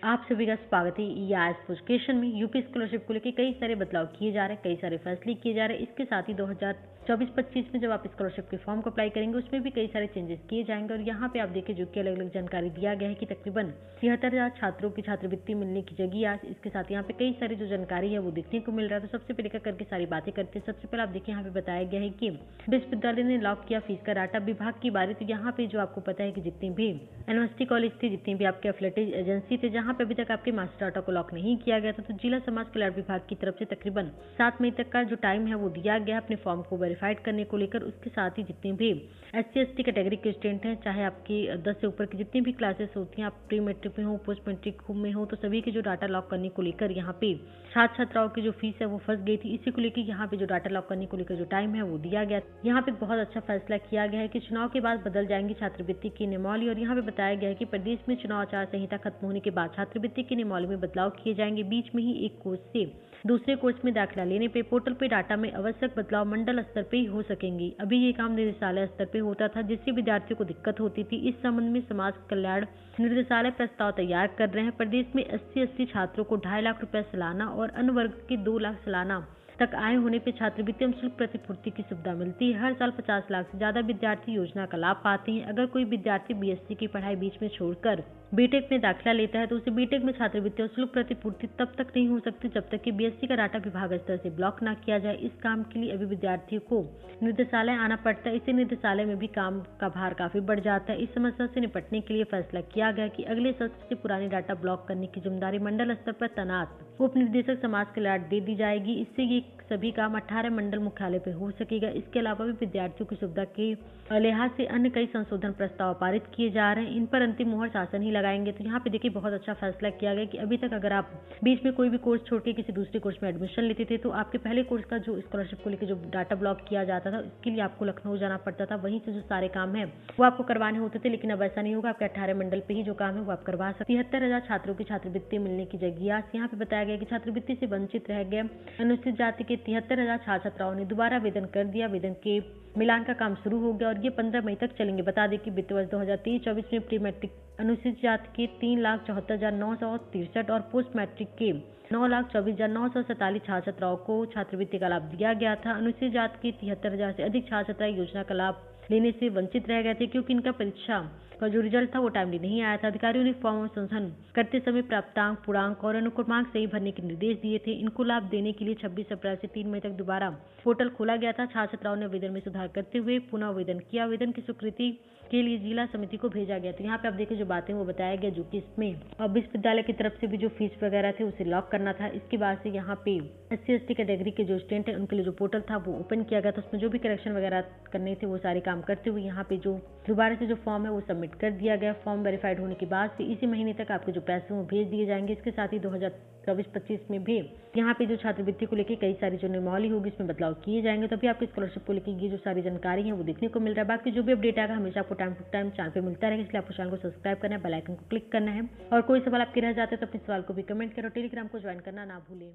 आप सभी का स्वागत है ईआईएस एजुकेशन में। यूपी स्कॉलरशिप को लेकर कई सारे बदलाव किए जा रहे हैं, कई सारे फैसले किए जा रहे हैं। इसके साथ ही 2024-25 में जब आप स्कॉलरशिप के फॉर्म को अप्लाई करेंगे उसमें भी कई सारे चेंजेस किए जाएंगे। और यहाँ पे आप देखिए जो कि अलग अलग जानकारी दिया गया है कि तकरीबन 73,000 छात्रों की छात्रवृत्ति मिलने की जगह आज इसके साथ यहाँ पे कई सारी जो जानकारी है वो देखने को मिल रहा है। तो सबसे पहले करके सारी बातें करते हैं। सबसे पहले आप देखिए यहाँ पे बताया गया है कि विश्वविद्यालय ने लॉक किया फीस का डाटा। विभाग की बारी, तो यहाँ पे जो आपको पता है कि जितनी भी यूनिवर्सिटी कॉलेज थे, जितनी भी आपके एफिलिएटेड एजेंसी थे, जहाँ पे अभी तक आपके मास्टर डाटा को लॉक नहीं किया गया था, तो जिला समाज कल्याण विभाग की तरफ से तकरीबन 7 मई तक का जो टाइम है वो दिया गया अपने फॉर्म को वेरीफाइड करने को लेकर। उसके साथ ही जितने भी SC/ST कैटेगरी के स्टूडेंट हैं, चाहे आपकी 10 से ऊपर की जितनी भी क्लासेस होती हैं, आप प्री मैट्रिक में हो, पोस्ट मैट्रिक में हो, तो सभी के जो डाटा लॉक करने को लेकर यहाँ पे छात्र छात्राओं की जो फीस है वो फंस गई थी। इसी को लेकर यहाँ पे जो डाटा लॉक करने को लेकर जो टाइम है वो दिया गया। यहाँ पे बहुत अच्छा फैसला किया गया है कि चुनाव के बाद बदल जाएंगी छात्रवृत्ति की नियमावली। और यहाँ पे बताया गया है कि प्रदेश में चुनाव आचार संहिता खत्म होने के बाद छात्रवृत्ति की नियमावली में बदलाव किए जाएंगे। बीच में ही एक कोर्स से दूसरे कोर्स में दाखिला लेने पे पोर्टल पे डाटा में आवश्यक बदलाव मंडल स्तर पे ही हो सकेंगे। अभी ये काम निदेशालय स्तर पे होता था, जिससे विद्यार्थियों को दिक्कत होती थी। इस संबंध में समाज कल्याण निदेशालय प्रस्ताव तैयार कर रहे हैं। प्रदेश में SC/ST छात्रों को 2.5 लाख रुपए सालाना और अन्य वर्ग के 2 लाख सालाना तक आय होने पर छात्रवृत्ति एवं शुल्क प्रतिपूर्ति की सुविधा मिलती है। हर साल 50 लाख से ज्यादा विद्यार्थी योजना का लाभ पाते हैं। अगर कोई विद्यार्थी BSc की पढ़ाई बीच में छोड़कर बीटेक में दाखिला लेता है तो उसे बीटेक में छात्रवृत्ति और शुल्क प्रतिपूर्ति तब तक नहीं हो सकती जब तक कि BSc का डाटा विभाग स्तर से ब्लॉक न किया जाए। इस काम के लिए अभी विद्यार्थियों को निदेशालय आना पड़ता है। इससे निदेशालय में भी काम का भार काफी बढ़ जाता है। इस समस्या से निपटने के लिए फैसला किया गया कि अगले सत्र से पुराने डाटा ब्लॉक करने की जिम्मेदारी मंडल स्तर पर तैनात उप निदेशक समाज कल्याण दे दी जाएगी। इससे ये सभी काम 18 मंडल मुख्यालय पर हो सकेगा। इसके अलावा भी विद्यार्थियों की सुविधा के लिहाज से अन्य कई संशोधन प्रस्ताव पारित किए जा रहे हैं। इन पर अंतिम मोहर शासन ही लगाएंगे। तो यहाँ पे देखिए बहुत अच्छा फैसला किया गया कि अभी तक अगर आप बीच में कोई भी कोर्स छोड़ के किसी दूसरे कोर्स में एडमिशन लेते थे तो आपके पहले कोर्स का जो स्कॉलरशिप को लेकर जो डाटा ब्लॉक किया जाता था उसके लिए आपको लखनऊ जाना पड़ता था। वहीं से जो सारे काम है वो आपको करवाने होते थे, लेकिन अब ऐसा नहीं होगा। आपके 18 मंडल पे ही जो काम है वो आप करवा सकते। 73,000 छात्रों की छात्रवृत्ति मिलने की जगह यहाँ पे बताया गया कि छात्रवृत्ति से वंचित रह गए अनुसूचित जाति के 73,000 छात्र छात्राओं ने दोबारा आवेदन कर दिया। आवेदन के मिलान का काम शुरू हो गया और ये 15 मई तक चलेंगे। बता दें कि वित्त वर्ष 2023-24 में प्री मैट्रिक अनुसूचित जाति के 3,74,963 और पोस्ट मैट्रिक के 9,24,947 छात्र छात्राओं को छात्रवृत्ति का लाभ दिया गया था। अनुसूचित जाति के 73,000 से अधिक छात्र छात्राएं योजना का लाभ लेने से वंचित रह गए थे क्योंकि इनका परीक्षा का जो रिजल्ट था वो टाइमली नहीं आया था। अधिकारियों ने फॉर्म संशोधन करते समय प्राप्तांक, पूर्णांक और अनुक्रमांक सही भरने के निर्देश दिए थे। इनको लाभ देने के लिए 26 अप्रैल से 3 मई तक दोबारा पोर्टल खोला गया था। छात्र छात्राओं ने आवेदन में सुधार करते हुए पुनः आवेदन किया। आवेदन की स्वीकृति के लिए जिला समिति को भेजा गया। तो यहाँ पे आप देखिए जो बातें वो बताया गया, जो कि इसमें विश्वविद्यालय की तरफ से भी जो फीस वगैरह थे उसे लॉक करना था। इसके बाद से यहाँ पे SC/ST कैटेगरी के जो स्टूडेंट है उनके लिए जो पोर्टल था वो ओपन किया गया था। उसमें जो भी करेक्शन वगैरह करने थे वो सारे काम करते हुए यहाँ पे जो दोबारा से जो फॉर्म है वो सबमिट कर दिया गया। फॉर्म वेरीफाइड होने के बाद से इसी महीने तक आपके जो पैसे वो भेज दिए जाएंगे। इसके साथ ही 2024-25 में भी यहाँ पे जो छात्रवृत्ति को लेकर कई सारी जो नियमावली होगी इसमें बदलाव किए जाएंगे। तो अभी आपकी स्कॉलरशिप को लेकर ये जो सारी जानकारी है वो देखने को मिल रहा है। बाकी जो भी अपडेट आएगा हमेशा आपको टाइम टू टाइम चैनल पे मिलता रहेगा, इसलिए आपको चैनल को सब्सक्राइब करना है, बेल आइकन को क्लिक करना है। और कोई सवाल आपके रह जाते हैं तो अपने सवाल को भी कमेंट करो। टेलीग्राम को ज्वाइन करना ना भूलें।